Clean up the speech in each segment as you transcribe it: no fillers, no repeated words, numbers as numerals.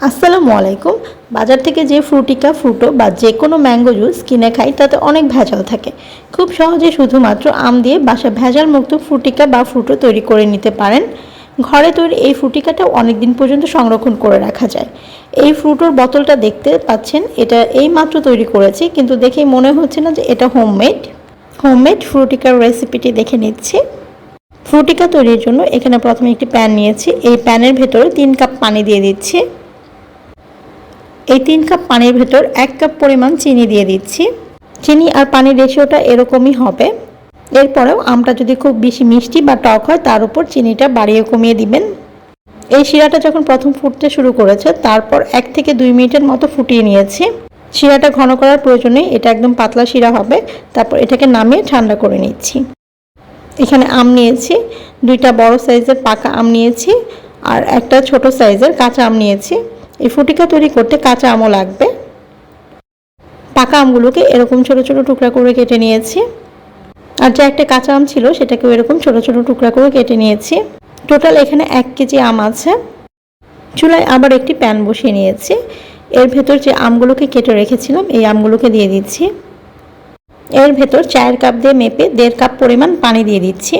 আসসালামু আলাইকুম। বাজার থেকে যে ফ্রুটিকা, ফ্রুটো বা যে কোনো ম্যাঙ্গো জুস কিনে খাই তাতে অনেক ভেজাল থাকে। খুব সহজে শুধুমাত্র আম দিয়ে বাসায় ভেজাল মুক্ত ফ্রুটিকা বা ফ্রুটো তৈরি করে নিতে পারেন। ঘরে তৈরি এই ফ্রুটিকাটাও অনেক দিন পর্যন্ত সংরক্ষণ করে রাখা যায়। এই ফ্রুটোর বোতলটা দেখতে পাচ্ছেন, এটা এইমাত্র তৈরি করেছি, কিন্তু দেখেই মনে হচ্ছে না যে এটা হোমমেড ফ্রুটিকার রেসিপিটি দেখে নিচ্ছি। ফ্রুটিকা তৈরির জন্য এখানে প্রথমে একটি প্যান নিয়েছি। এই প্যানের ভেতরে 3 কাপ পানি দিয়ে দিচ্ছি। এই 3 কাপ পানির ভেতর 1 কাপ পরিমাণ চিনি দিয়ে দিচ্ছি। চিনি আর পানির রেশিওটা এরকমই হবে। এরপরেও আমটা যদি খুব বেশি মিষ্টি বা টক হয় তার উপর চিনিটা বাড়িয়ে কমিয়ে দিবেন। এই শিরাটা যখন প্রথম ফুটতে শুরু করেছে তারপর 1 থেকে 2 মিনিটের মতো ফুটিয়ে নিয়েছি। শিরাটা ঘন করার প্রয়োজনে এটা একদম পাতলা শিরা হবে। তারপর এটাকে নামিয়ে ঠান্ডা করে নিচ্ছি। এখানে আম নিয়েছি, 2টা বড় সাইজের পাকা আম নিয়েছি আর একটা ছোট সাইজের কাঁচা আম নিয়েছি। এই ফ্রুটিকা তৈরি করতে কাঁচা আমও লাগবে। পাকা আমগুলোকে এরকম ছোট ছোট টুকরা করে কেটে নিয়েছি, আর যে একটা কাঁচা আম ছিল সেটাকেও এরকম ছোট ছোট টুকরা করে কেটে নিয়েছি। টোটাল এখানে 1 কেজি আম আছে। চুলায় আবার একটি প্যান বসিয়ে নিয়েছি। এর ভেতর যে আমগুলোকে কেটে রেখেছিলাম এই আমগুলোকে দিয়ে দিচ্ছি। এর ভেতর 4 কাপ দিয়ে মেপে 1.5 কাপ পরিমাণ পানি দিয়ে দিচ্ছি।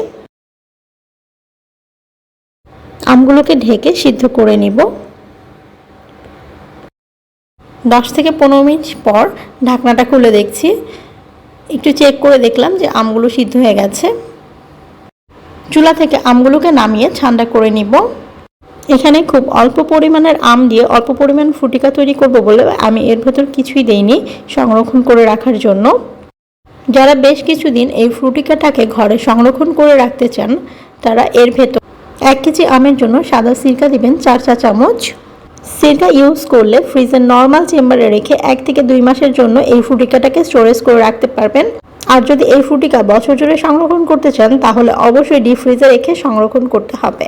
আমগুলোকে ঢেকে সিদ্ধ করে নিব। 10 থেকে 15 মিনিট পর ঢাকনাটা খুলে দেখছি। একটু চেক করে দেখলাম যে আমগুলো সিদ্ধ হয়ে গেছে। চুলা থেকে আমগুলোকে নামিয়ে ঠান্ডা করে নিব। এখানে খুব অল্প পরিমাণের আম দিয়ে অল্প পরিমাণ ফ্রুটিকা তৈরি করব বলে আমি এর ভেতর কিছুই দেইনি সংরক্ষণ করে রাখার জন্য। যারা বেশ কিছুদিন এই ফ্রুটিকাটাকে ঘরে সংরক্ষণ করে রাখতে চান তারা এর ভেতর 1 কেজি আমের জন্য সাদা সিরকা দিবেন 4 চা চামচ। সিরকা ইউজ করলে ফ্রিজের নর্মাল চেম্বারে রেখে 1 থেকে 2 মাসের জন্য এই ফ্রুটিকাটাকে স্টোরেজ করে রাখতে পারবেন। আর যদি এই ফ্রুটিকা বছর জুড়ে সংরক্ষণ করতে চান তাহলে অবশ্যই ডিপ ফ্রিজে রেখে সংরক্ষণ করতে হবে।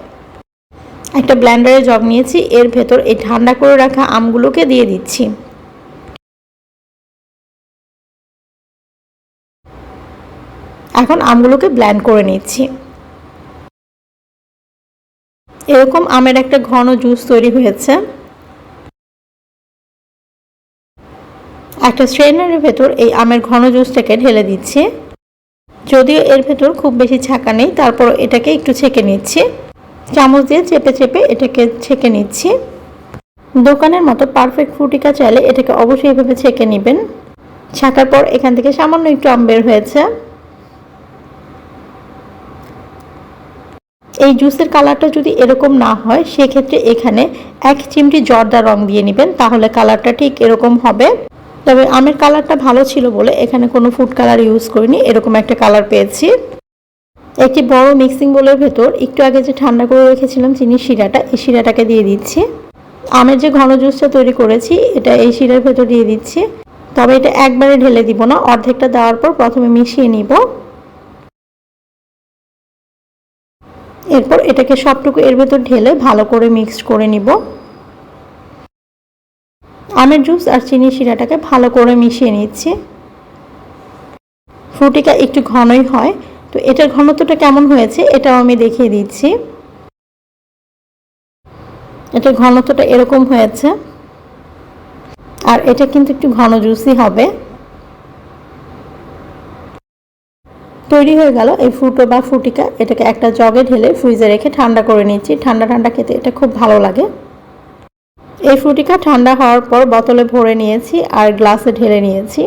একটা ব্লেন্ডারে জগ নিয়েছি, এর ভেতর এই ঠান্ডা করে রাখা আমগুলোকে দিয়ে দিচ্ছি। এখন আমগুলোকে ব্লেন্ড করে নিচ্ছি। এরকম আমের একটা ঘন জুস তৈরি হয়েছে। একটা স্ট্রেনারের ভেতর এই আমের ঘন জুসটাকে ঢেলে দিচ্ছি। যদিও এর ভেতর খুব বেশি ছাঁকা নেই, তারপর এটাকে একটু ছেঁকে নিচ্ছি। চামচ দিয়ে চেপে চেপে এটাকে ছেঁকে নিচ্ছি। দোকানের মতো পারফেক্ট ফ্রুটিকা চাইলে এটাকে অবশ্যই এভাবে ছেঁকে নেবেন। ছাঁকার পর এখান থেকে সামান্য একটু আম বের হয়েছে। এই জুসের কালারটা যদি এরকম না হয় সেক্ষেত্রে এখানে 1 চিমটি জর্দা রং দিয়ে নেবেন, তাহলে কালারটা ঠিক এরকম হবে। তবে আমের কালারটা ভালো ছিল বলে এখানে কোনো ফুড কালার ইউজ করিনি, এরকম একটা কালার পেয়েছি। একটি বড় মিক্সিং বোলের ভেতর একটু আগে যে ঠান্ডা করে রেখেছিলাম চিনির শিরাটা, এই শিরাটাকে দিয়ে দিচ্ছি। আমের যে ঘন জুসটা তৈরি করেছি এটা এই শিরার ভেতর দিয়ে দিচ্ছি। তবে এটা একবারে ঢেলে দিব না, অর্ধেকটা দেওয়ার পর প্রথমে মিশিয়ে নিব। এরপর এটাকে সবটুকু এর ভেতর ঢেলে ভালো করে মিক্সড করে নিব। আমের জুস আর চিনির শিরাটাকে ভালো করে মিশিয়ে নিচ্ছি। ফ্রুটিকা একটু ঘনই হয়, তো এটার ঘনত্বটা কেমন হয়েছে এটাও আমি দেখিয়ে দিচ্ছি। এটার ঘনত্বটা এরকম হয়েছে, আর এটা কিন্তু একটু ঘন জুসই হবে। তৈরি হয়ে গেল এই ফ্রুটো বা ফ্রুটিকা। এটাকে একটা জগে ঢেলে ফ্রিজে রেখে ঠান্ডা করে নিচ্ছি। ঠান্ডা ঠান্ডা খেতে এটা খুব ভালো লাগে। এই ফ্রুটিকা ঠান্ডা হওয়ার পর বোতলে ভরে নিয়েছি আর গ্লাসে ঢেলে নিয়েছি।